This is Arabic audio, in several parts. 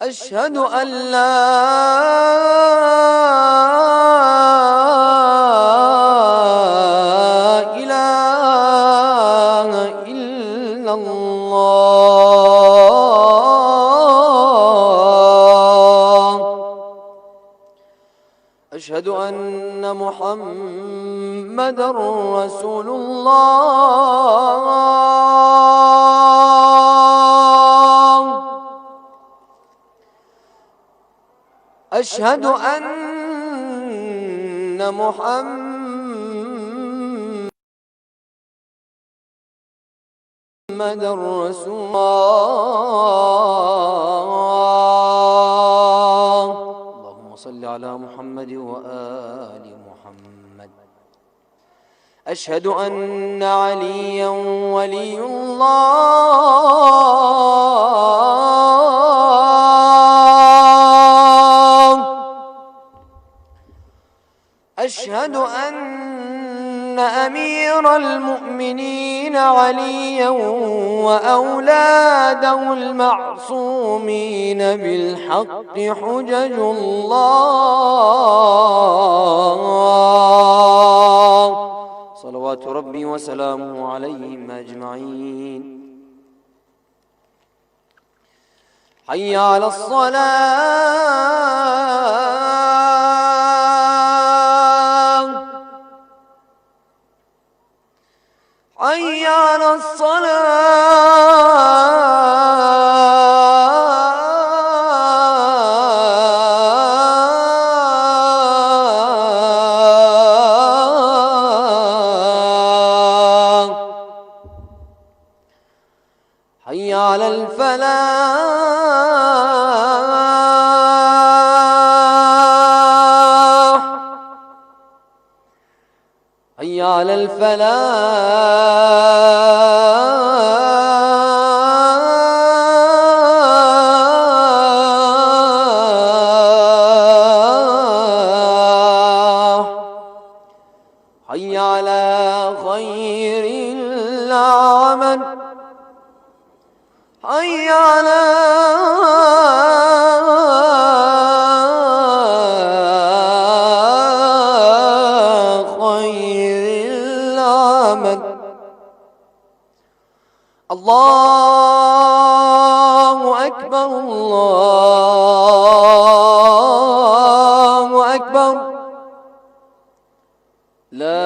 أشهد أن لا إله إلا الله. أشهد أن محمدًا رسول الله. أشهد أن محمدًا رسول الله. اللهم صل على محمد وآل محمد. أشهد أن عليًا ولي الله. أشهد أن أمير المؤمنين عليًا وأولاده المعصومين بالحق حجج الله، صلوات ربي وسلامه عليهم أجمعين. حي على الصلاة، حي على الصلاة، حي على الفلاح، حي على الفلاح، حي على خير العمل، حي على خير العمل. الله أكبر، الله أكبر، لا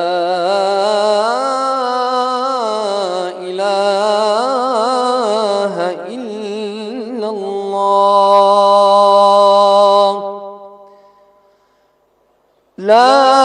إله إلا الله. لا